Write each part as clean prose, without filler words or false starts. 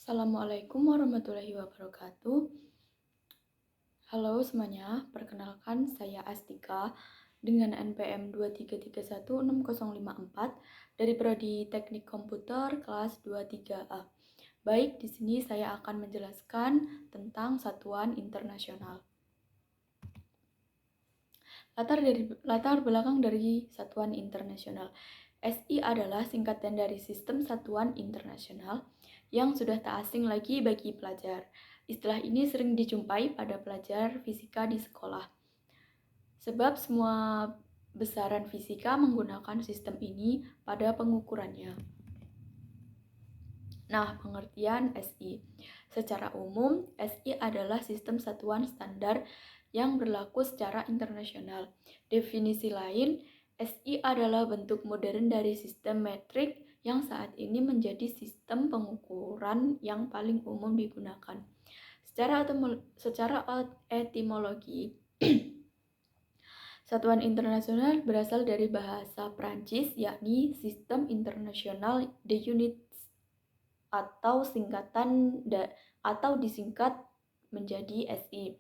Assalamualaikum warahmatullahi wabarakatuh. Halo semuanya, perkenalkan saya Astika dengan NPM 2331654 dari Prodi Teknik Komputer kelas 23A. Baik, di sini saya akan menjelaskan tentang satuan internasional. Latar belakang dari satuan internasional. SI adalah singkatan dari Sistem Satuan Internasional yang sudah tak asing lagi bagi pelajar. Istilah ini sering dijumpai pada pelajar fisika di sekolah. Sebab semua besaran fisika menggunakan sistem ini pada pengukurannya. Nah, pengertian SI. Secara umum, SI adalah sistem satuan standar yang berlaku secara internasional. Definisi lain, SI adalah bentuk modern dari sistem metrik yang saat ini menjadi sistem pengukuran yang paling umum digunakan. Secara etimologi, satuan internasional berasal dari bahasa Prancis, yakni Sistem International de Units atau disingkat menjadi SI.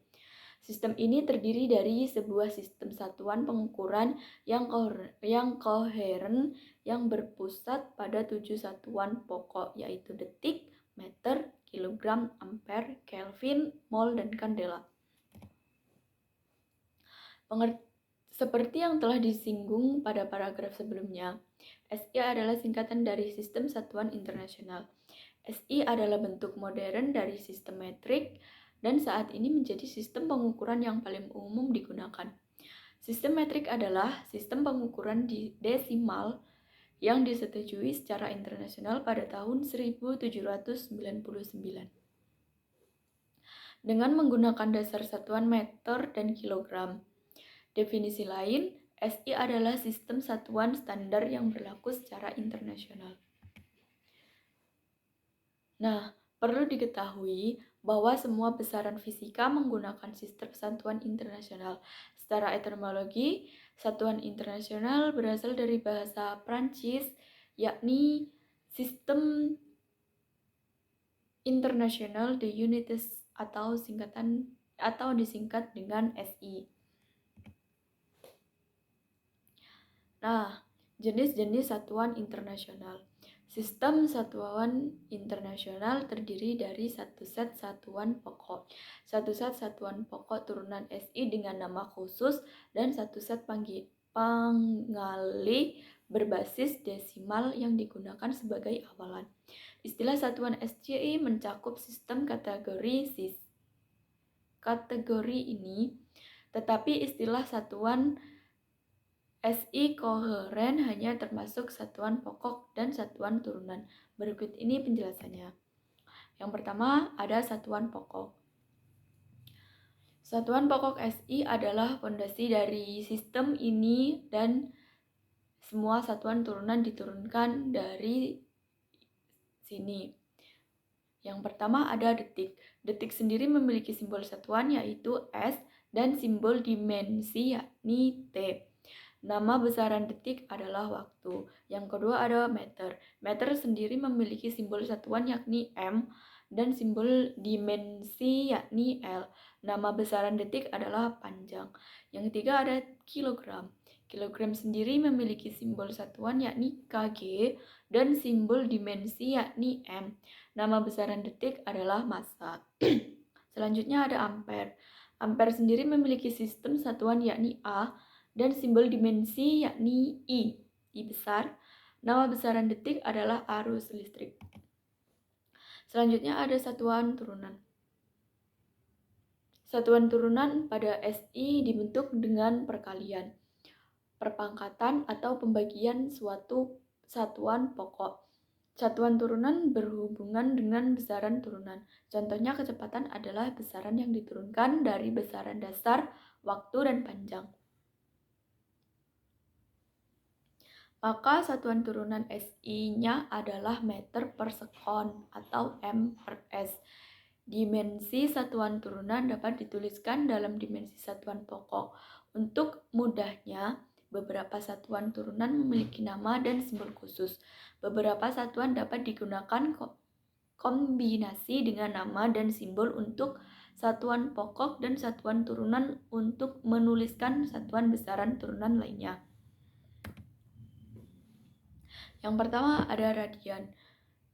Sistem ini terdiri dari sebuah sistem satuan pengukuran yang koheren yang berpusat pada 7 satuan pokok, yaitu detik, meter, kilogram, ampere, kelvin, mol, dan kandela. Seperti yang telah disinggung pada paragraf sebelumnya, SI adalah singkatan dari Sistem Satuan Internasional. SI adalah bentuk modern dari sistem metrik dan saat ini menjadi sistem pengukuran yang paling umum digunakan. Sistem metrik adalah sistem pengukuran desimal yang disetujui secara internasional pada tahun 1799. Dengan menggunakan dasar satuan meter dan kilogram. Definisi lain, SI adalah sistem satuan standar yang berlaku secara internasional. Nah, perlu diketahui bahwa semua besaran fisika menggunakan sistem satuan internasional. Secara etimologi, satuan internasional berasal dari bahasa Prancis, yakni Sistem International de Unités atau disingkat dengan SI. Nah, jenis-jenis satuan internasional. Sistem satuan internasional terdiri dari satu set satuan pokok, satu set satuan pokok turunan SI dengan nama khusus, dan satu set pengali berbasis desimal yang digunakan sebagai awalan. Istilah satuan SCI mencakup sistem kategori ini, tetapi istilah satuan SI koheren hanya termasuk satuan pokok dan satuan turunan. Berikut ini penjelasannya. Yang pertama, ada satuan pokok. Satuan pokok SI adalah fondasi dari sistem ini dan semua satuan turunan diturunkan dari sini. Yang pertama ada detik. Detik sendiri memiliki simbol satuan yaitu S dan simbol dimensi yakni T. Nama besaran detik adalah waktu. Yang kedua ada meter. Meter sendiri memiliki simbol satuan yakni M dan simbol dimensi yakni L. Nama besaran detik adalah panjang. Yang ketiga ada kilogram. Kilogram sendiri memiliki simbol satuan yakni kg dan simbol dimensi yakni M. Nama besaran detik adalah massa. Selanjutnya ada ampere. Ampere sendiri memiliki sistem satuan yakni A dan simbol dimensi yakni I besar. Nama besaran detik adalah arus listrik. Selanjutnya ada satuan turunan. Satuan turunan pada SI dibentuk dengan perkalian, perpangkatan atau pembagian suatu satuan pokok. Satuan turunan berhubungan dengan besaran turunan. Contohnya kecepatan adalah besaran yang diturunkan dari besaran dasar, waktu, dan panjang. Maka satuan turunan SI-nya adalah meter per sekon atau M per S. Dimensi satuan turunan dapat dituliskan dalam dimensi satuan pokok. Untuk mudahnya, beberapa satuan turunan memiliki nama dan simbol khusus. Beberapa satuan dapat digunakan kombinasi dengan nama dan simbol untuk satuan pokok dan satuan turunan untuk menuliskan satuan besaran turunan lainnya. Yang pertama ada radian.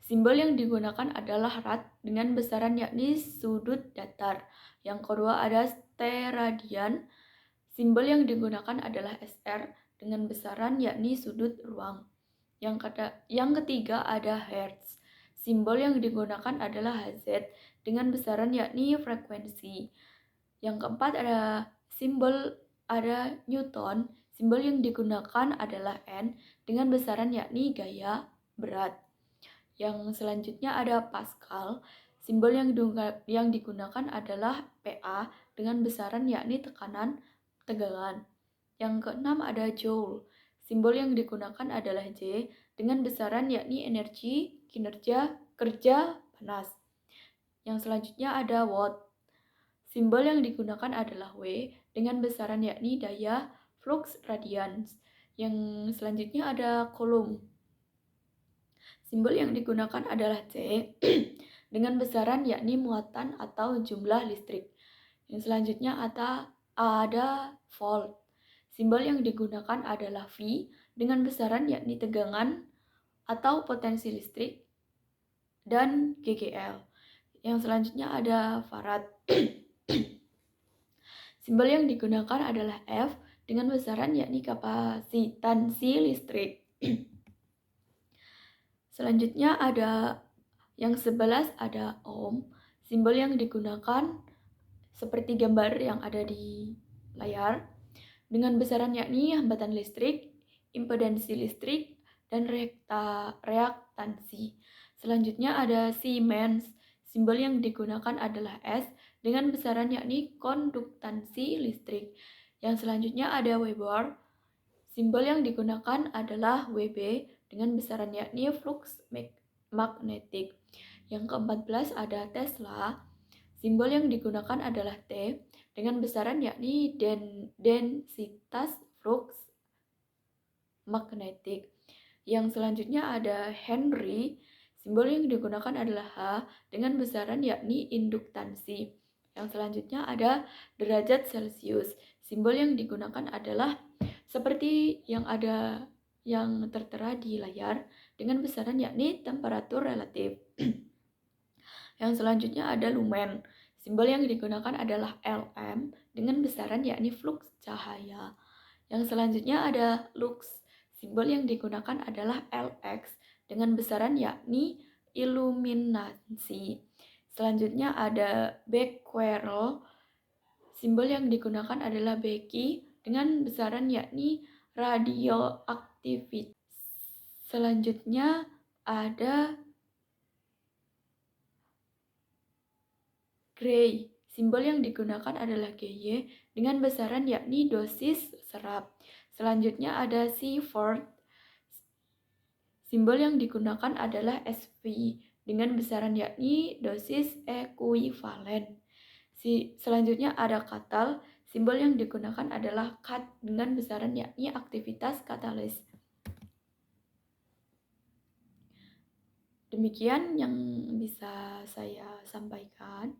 Simbol yang digunakan adalah rad dengan besaran yakni sudut datar. Yang kedua ada steradian. Simbol yang digunakan adalah SR dengan besaran yakni sudut ruang. Yang ketiga ada hertz. Simbol yang digunakan adalah Hz dengan besaran yakni frekuensi. Yang keempat ada Newton. Simbol yang digunakan adalah N dengan besaran yakni gaya berat. Yang selanjutnya ada Pascal. Simbol yang digunakan adalah PA dengan besaran yakni tegangan. Yang keenam ada Joule. Simbol yang digunakan adalah J dengan besaran yakni energi, kinerja, kerja, panas. Yang selanjutnya ada Watt. Simbol yang digunakan adalah W dengan besaran yakni daya, flux, radians. Yang selanjutnya ada Coulomb. Simbol yang digunakan adalah C dengan besaran yakni muatan atau jumlah listrik. Yang selanjutnya ada volt. Simbol yang digunakan adalah V dengan besaran yakni tegangan atau potensi listrik dan GGL. Yang selanjutnya ada farad. Simbol yang digunakan adalah F dengan besaran yakni kapasitansi listrik. Selanjutnya ada yang 11 ada ohm. Simbol yang digunakan seperti gambar yang ada di layar dengan besaran yakni hambatan listrik, impedansi listrik, dan reaktansi. Selanjutnya ada Siemens. Simbol yang digunakan adalah S dengan besaran yakni konduktansi listrik. Yang selanjutnya ada Weber. Simbol yang digunakan adalah WB dengan besaran yakni flux magnetik. Yang ke-14 ada Tesla. Simbol yang digunakan adalah T dengan besaran yakni densitas flux magnetik. Yang selanjutnya ada Henry. Simbol yang digunakan adalah H dengan besaran yakni induktansi. Yang selanjutnya ada derajat Celcius. Simbol yang digunakan adalah seperti yang tertera di layar dengan besaran yakni temperatur relatif. Yang selanjutnya ada lumen. Simbol yang digunakan adalah Lm dengan besaran yakni flux cahaya. Yang selanjutnya ada lux. Simbol yang digunakan adalah Lx dengan besaran yakni iluminasi. Selanjutnya ada Becquerel. Simbol yang digunakan adalah Becky dengan besaran yakni radioaktivitas. Selanjutnya ada Gray. Simbol yang digunakan adalah Gy dengan besaran yakni dosis serap. Selanjutnya ada Seaford. Simbol yang digunakan adalah Sv dengan besaran yakni dosis ekuivalen. Selanjutnya ada Katal. Simbol yang digunakan adalah Kat dengan besaran yakni aktivitas katalis. Demikian yang bisa saya sampaikan.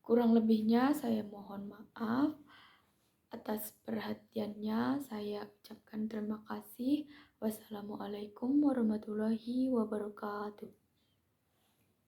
Kurang lebihnya saya mohon maaf. Atas perhatiannya saya ucapkan terima kasih. Wassalamualaikum warahmatullahi wabarakatuh.